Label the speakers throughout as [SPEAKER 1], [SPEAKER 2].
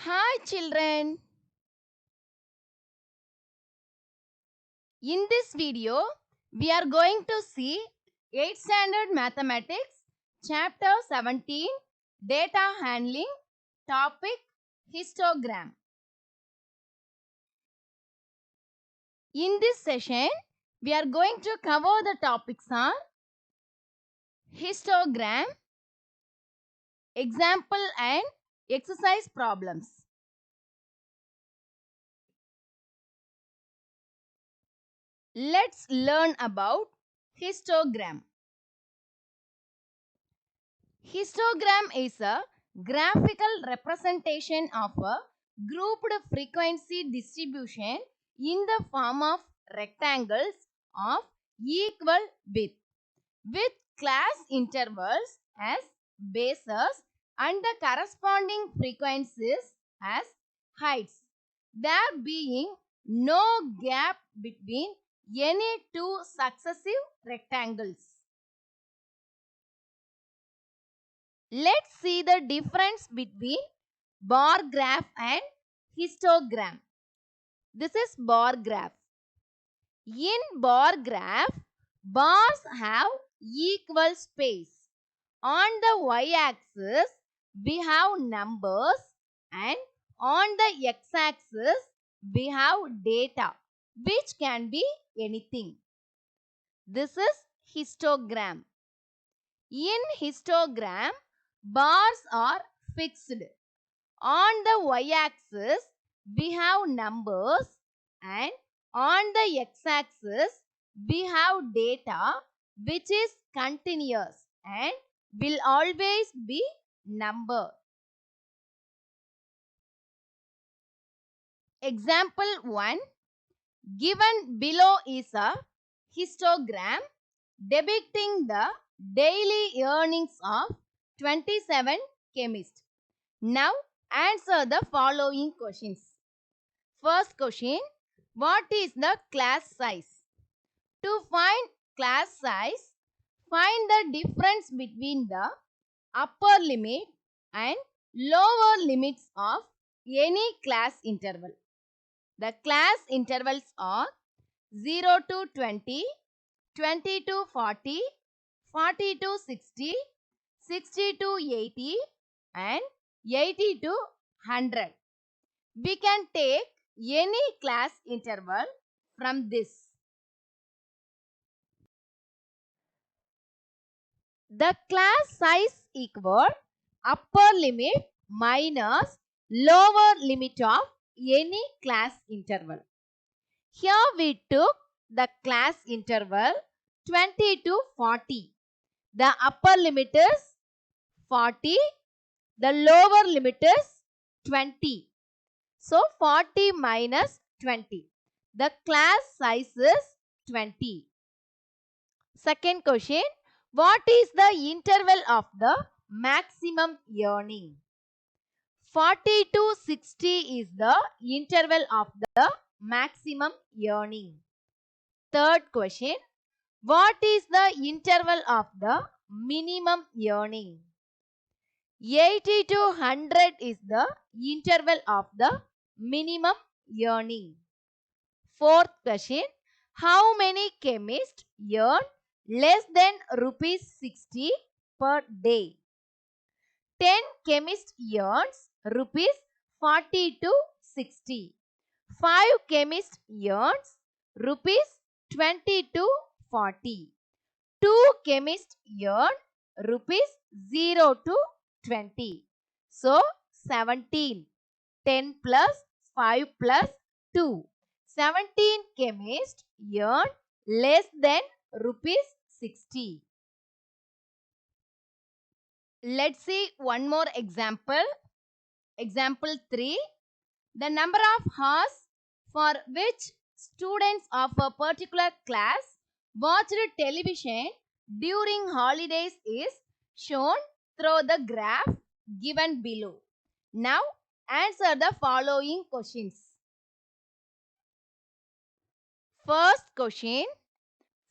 [SPEAKER 1] Hi children. In this video, we are going to see 8th standard mathematics chapter 17 data handling topic histogram. In this session, we are going to cover the topics are histogram, example and exercise problems. Let's learn about histogram. Histogram is a graphical representation of a grouped frequency distribution in the form of rectangles of equal width with class intervals as bases and the corresponding frequencies as heights, there being no gap between any two successive rectangles. Let's see the difference between bar graph and histogram. This is bar graph. In bar graph, bars have equal space. On the y-axis, we have numbers and on the x-axis, we have data, which can be anything. This is histogram. In histogram, bars are fixed. On the y-axis, we have numbers and on the x-axis, we have data which is continuous and will always be number. Example 1. Given below is a histogram depicting the daily earnings of 27 chemists. Now answer the following questions. First question, what is the class size? To find class size, find the difference between the upper limit and lower limits of any class interval. The class intervals are 0 to 20, 20 to 40, 40 to 60, 60 to 80 and 80 to 100. We can take any class interval from this. The class size equal upper limit minus lower limit of any class interval. Here we took the class interval 20 to 40. The upper limit is 40. The lower limit is 20. So 40 minus 20. The class size is 20. Second question. What is the interval of the maximum earning? 40 to 60 is the interval of the maximum earning. Third question. What is the interval of the minimum earning? 80 to 100 is the interval of the minimum earning. Fourth question. How many chemists earn less than rupees 60 per day? 10 chemists earns rupees 40 to 60. 5 chemists earns rupees 20 to 40. 2 chemists earn rupees 0 to 20. So 17. 10 plus 5 plus 2. 17 chemists earn less than rupees 60. Let's see one more example. Example 3. The number of hours for which students of a particular class watched television during holidays is shown through the graph given below. Now answer the following questions. First question.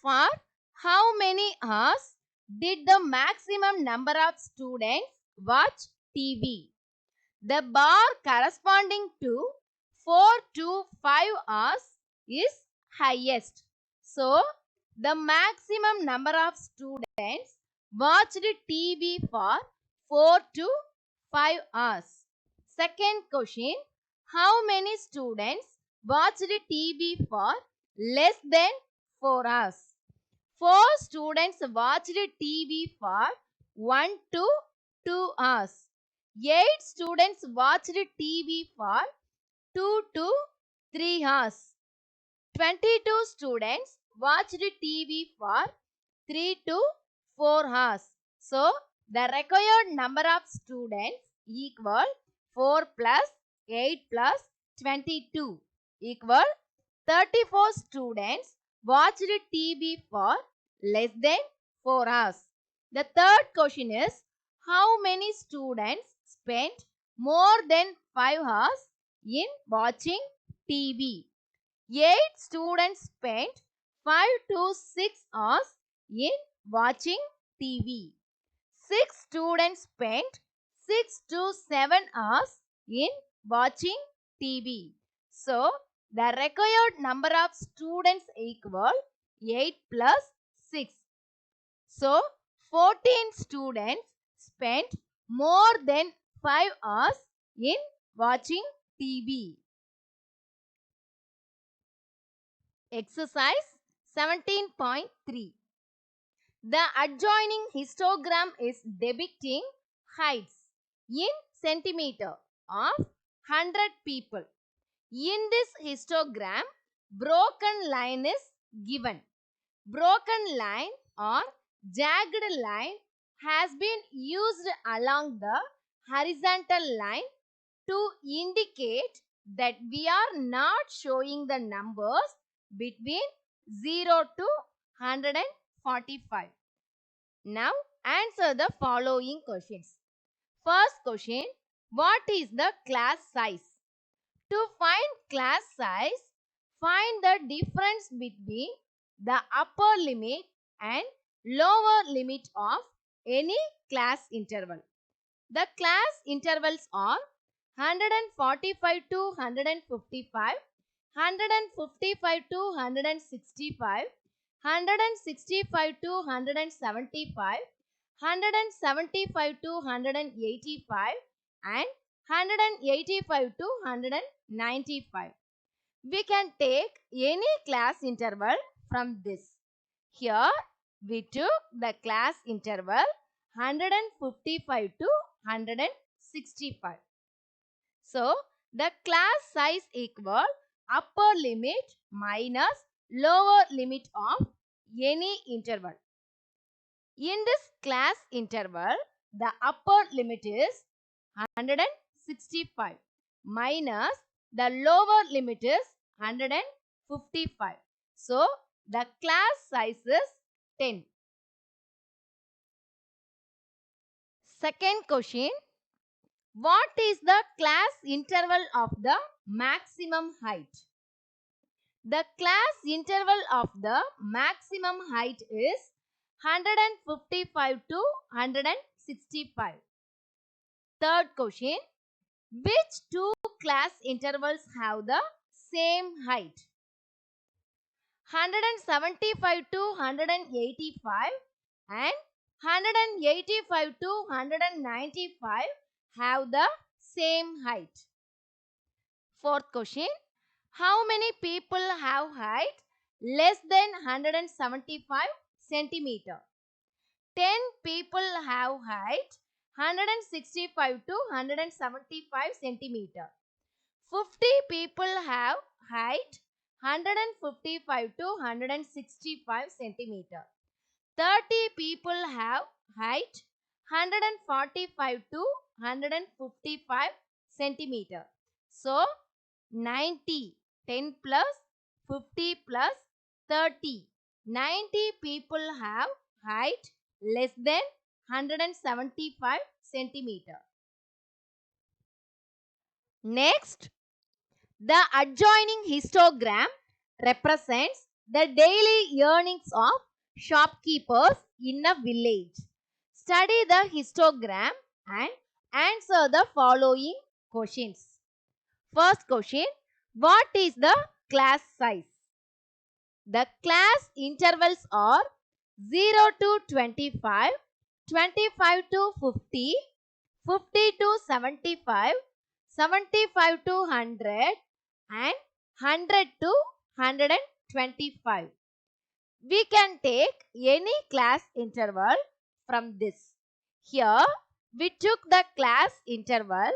[SPEAKER 1] For how many hours did the maximum number of students watch TV? The bar corresponding to 4 to 5 hours is highest. So, the maximum number of students watched TV for 4 to 5 hours. Second question, how many students watched TV for less than 4 hours? 4 students watched TV for 1 to 2 hours. 8 students watched TV for 2 to 3 hours. 22 students watched TV for 3 to 4 hours. So, the required number of students equal 4 plus 8 plus 22 equal 34 students watched TV for less than 4 hours. The third question is, how many students spent more than 5 hours in watching TV? 8 students spent 5 to 6 hours in watching TV. 6 students spent 6 to 7 hours in watching TV. So, the required number of students equal 8 plus 6. So, 14 students spent more than 5 hours in watching TV. Exercise 17.3. The adjoining histogram is depicting heights in centimeter of 100 people. In this histogram, broken line is given. Broken line or jagged line has been used along the horizontal line to indicate that we are not showing the numbers between 0 to 145. Now answer the following questions. First question, what is the class size? To find class size, find the difference between the upper limit and lower limit of any class interval. The class intervals are 145 to 155, 155 to 165, 165 to 175, 175 to 185 and 185 to 195. We can take any class interval from this. Here we took the class interval 155 to 165. So, the class size equal upper limit minus lower limit of any interval. In this class interval, the upper limit is 165 minus the lower limit is 155. So, the class size is 10. Second question, what is the class interval of the maximum height? The class interval of the maximum height is 155 to 165. Third question, which two class intervals have the same height? 175 to 185 and 185 to 195 have the same height. Fourth question, how many people have height less than 175 centimeter? 10 people have height 165 to 175 centimeter. 50 people have height 155 to 165 centimeter. 30 people have height 145 to 155 centimeter. So, 90, 10 plus 50 plus 30. 90 people have height less than 175 centimeter. Next, the adjoining histogram represents the daily earnings of shopkeepers in a village. Study the histogram and answer the following questions. First question, what is the class size? The class intervals are 0 to 25, 25 to 50, 50 to 75, 75 to 100 and 100 to 125. We can take any class interval from this. Here we took the class interval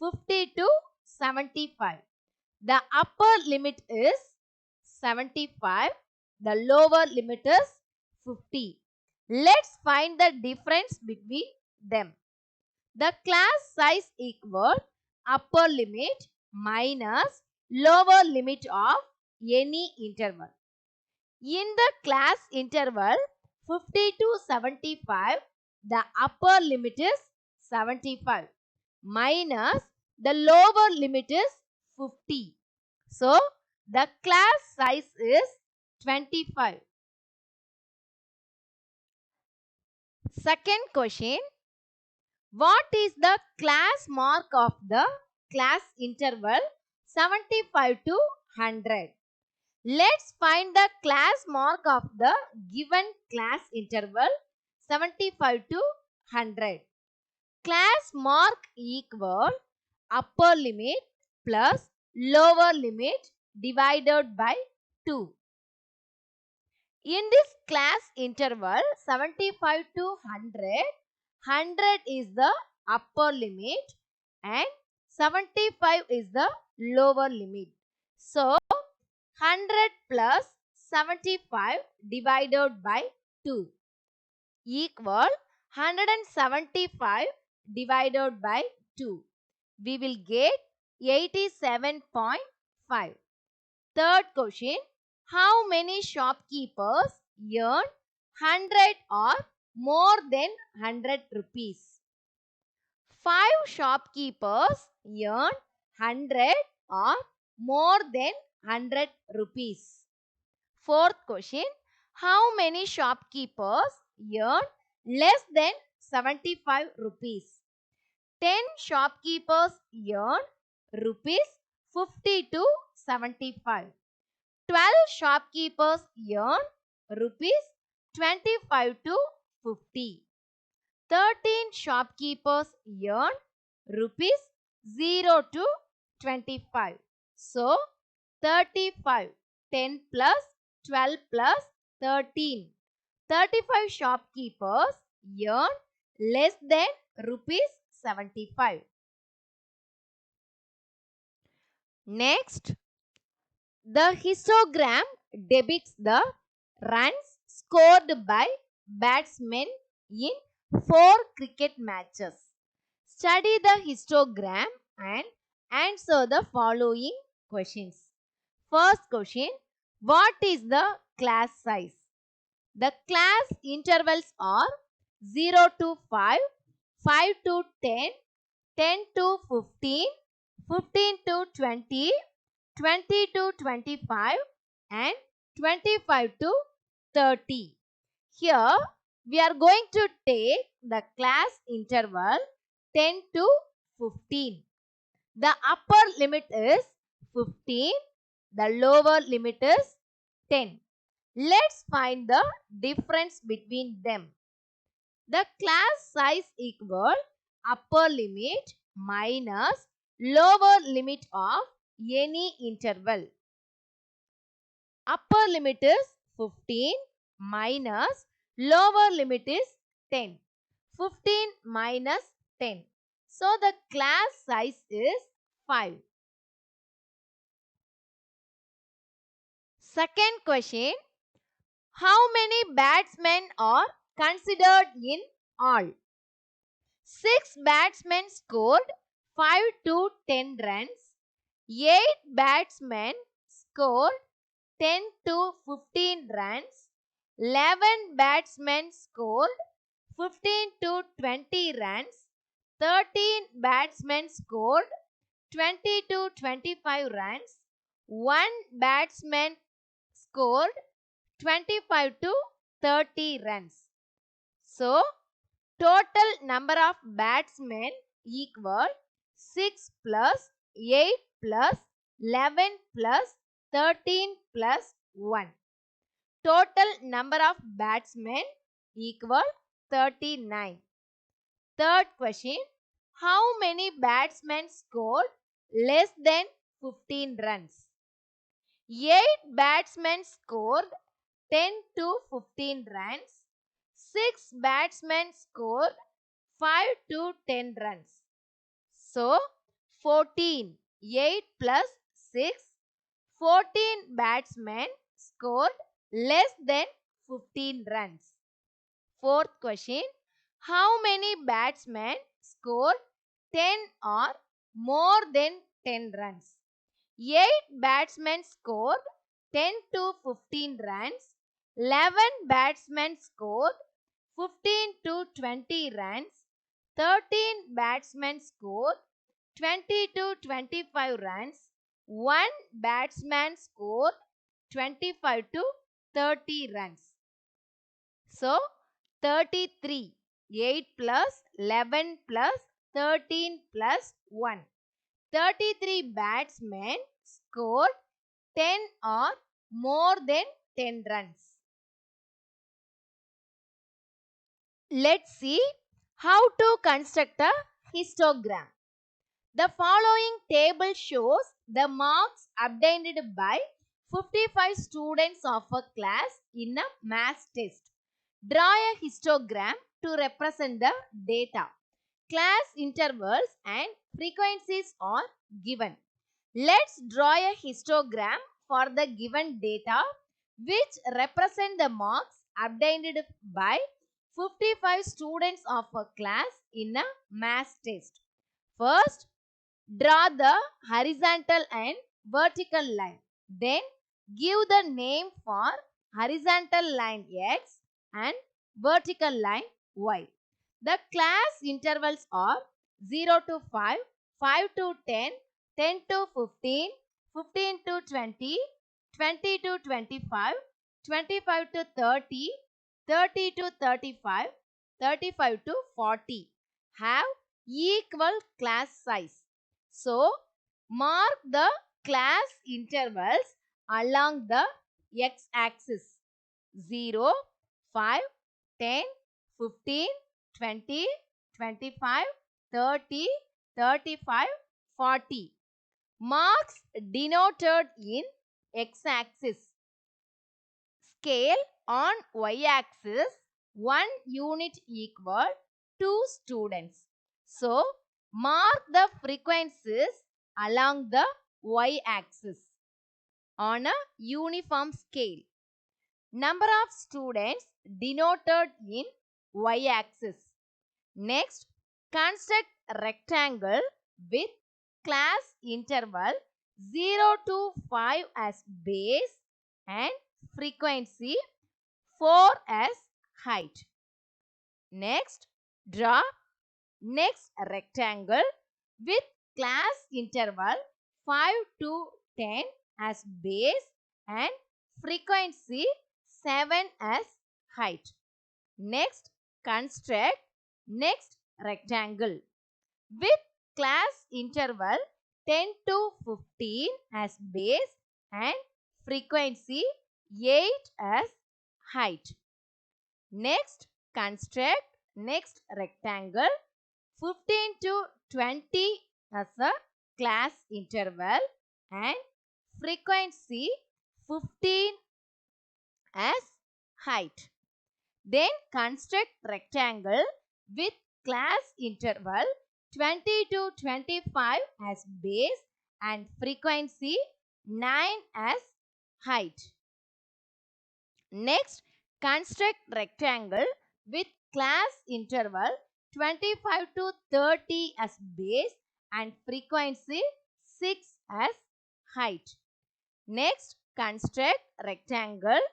[SPEAKER 1] 50 to 75. The upper limit is 75. The lower limit is 50. Let's find the difference between them. The class size equal upper limit minus lower limit of any interval. In the class interval 50 to 75, the upper limit is 75 minus the lower limit is 50. So, the class size is 25. Second question, what is the class mark of the class interval 75 to 100? Let's find the class mark of the given class interval 75 to 100. Class mark equal upper limit plus lower limit divided by 2. In this class interval 75 to 100, 100 is the upper limit and 75 is the lower limit. So, 100 plus 75 divided by 2 equal 175 divided by 2. We will get 87.5. Third question, how many shopkeepers earn 100 or more than 100 rupees? 5 shopkeepers earn 100 or more than 100 rupees. Fourth question, how many shopkeepers earn less than 75 rupees? 10 shopkeepers earn rupees 50 to 75. 12 shopkeepers earn rupees 25 to 50. 13 shopkeepers earn rupees 0 to 25. So, 35. 10 plus 12 plus 13. 35 shopkeepers earn less than rupees 75. Next, the histogram depicts the runs scored by batsmen in 4 cricket matches. Study the histogram and answer the following questions. First question, what is the class size? The class intervals are 0 to 5, 5 to 10, 10 to 15, 15 to 20, 20 to 25 and 25 to 30. Here we are going to take the class interval 10 to 15. The upper limit is 15. The lower limit is 10. Let's find the difference between them. The class size equal upper limit minus lower limit of any interval. Upper limit is 15 minus lower limit is 10. 15 minus 10. So, the class size is 5. Second question, how many batsmen are considered in all? 6 batsmen scored 5 to 10 runs. 8 batsmen scored 10 to 15 runs. 11 batsmen scored 15 to 20 runs. 13 batsmen scored 20 to 25 runs. 1 batsman scored 25 to 30 runs. So, total number of batsmen equal 6 plus 8 plus 11 plus 13 plus 1. Total number of batsmen equal 39. Third question. How many batsmen scored less than 15 runs? 8 batsmen scored 10 to 15 runs. 6 batsmen scored 5 to 10 runs. So, 14. 8 plus 6. 14 batsmen scored less than 15 runs. Fourth question. How many batsmen scored 10 or more than 10 runs? 8 batsmen scored 10 to 15 runs. 11 batsmen scored 15 to 20 runs. 13 batsmen scored 20 to 25 runs. 1 batsman scored 25 to 30 runs. So, 33. 8 plus 11 plus 13 plus 1. 33 batsmen scored 10 or more than 10 runs. Let's see how to construct a histogram. The following table shows the marks obtained by 55 students of a class in a maths test. Draw a histogram to represent the data. Class intervals and frequencies are given. Let's draw a histogram for the given data which represent the marks obtained by 55 students of a class in a maths test. First, draw the horizontal and vertical line. Then, give the name for horizontal line X and vertical line Y. The class intervals are 0 to 5, 5 to 10, 10 to 15, 15 to 20, 20 to 25, 25 to 30, 30 to 35, 35 to 40. Have equal class size. So, mark the class intervals along the x-axis. 0, 5, 10, 15, 20, 25, 30, 35, 40. Marks denoted in x-axis. Scale on y-axis 1 unit equal 2 students. So, mark the frequencies along the y-axis on a uniform scale. Number of students denoted in y-axis. Next, construct a rectangle with class interval 0 to 5 as base and frequency 4 as height. Next, draw next rectangle with class interval 5 to 10 as base and frequency 7 as height. Next, construct next rectangle with class interval 10 to 15 as base and frequency 8 as height. Next, construct next rectangle 15 to 20 as a class interval and frequency 15 as height. Then construct rectangle with class interval 20 to 25 as base and frequency 9 as height. Next, construct rectangle with class interval 25 to 30 as base and frequency 6 as height. Next, construct rectangle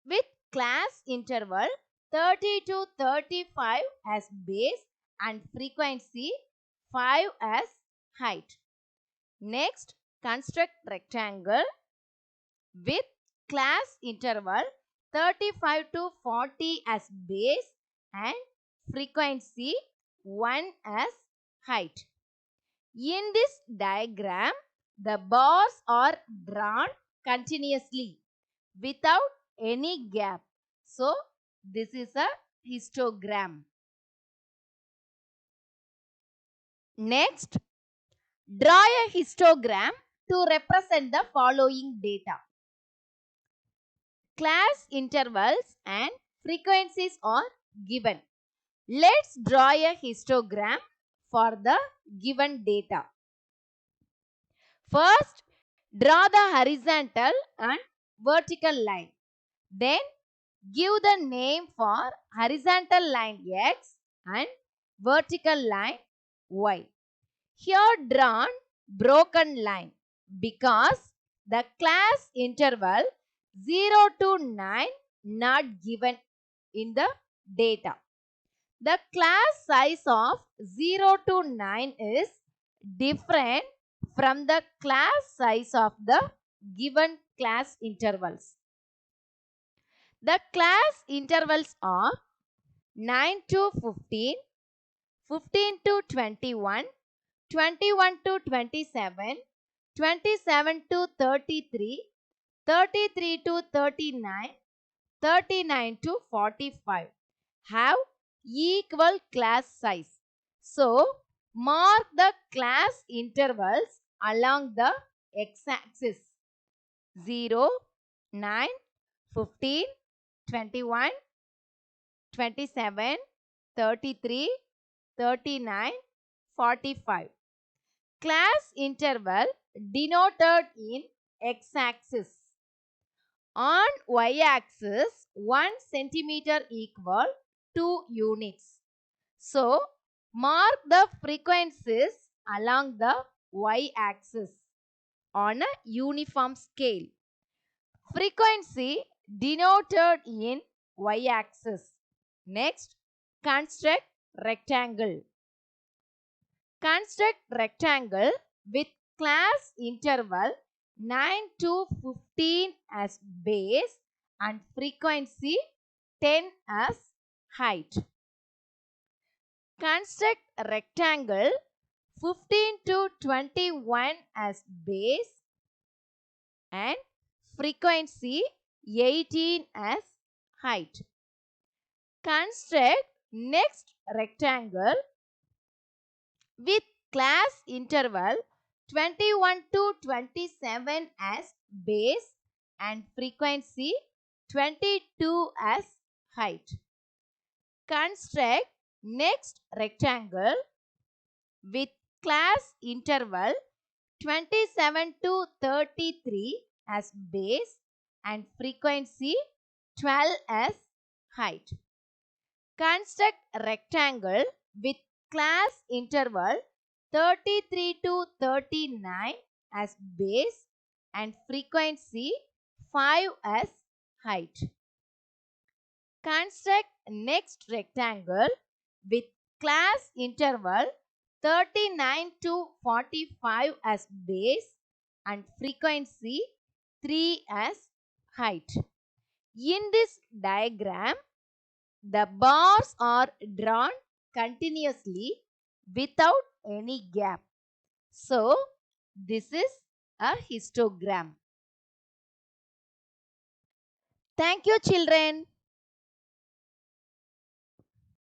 [SPEAKER 1] with class interval 30 to 35 as base and frequency 5 as height. Next, construct rectangle with class interval 35 to 40 as base and frequency 1 as height. In this diagram, the bars are drawn continuously without any gap. So, this is a histogram. Next, draw a histogram to represent the following data. Class intervals and frequencies are given. Let's draw a histogram for the given data. First, draw the horizontal and vertical line. Then, give the name for horizontal line X and vertical line Y. Here drawn broken line because the class interval 0 to 9 not given in the data. The class size of 0 to 9 is different from the class size of the given class intervals. The class intervals are 9 to 15, 15 to 21, 21 to 27, 27 to 33, 33 to 39, 39 to 45 have equal class size. So, mark the class intervals along the x-axis 0, 9, 15, 21, 27, 33, 39, 45. Class interval denoted in x-axis. On y-axis, 1 centimeter equal 2 units. So, mark the frequencies along the y-axis on a uniform scale. Frequency denoted in y-axis. Next, construct rectangle. Construct rectangle with class interval 9 to 15 as base and frequency 10 as height. Construct rectangle 15 to 21 as base and frequency 18 as height. Construct next rectangle with class interval 21 to 27 as base and frequency 22 as height. Construct next rectangle with class interval 27 to 33 as base and frequency 12 as height. Construct rectangle with class interval 33 to 39 as base and frequency 5 as height. Construct next rectangle with class interval 39 to 45 as base and frequency 3 as height. In this diagram, the bars are drawn continuously without any gap. So, this is a histogram. Thank you, children.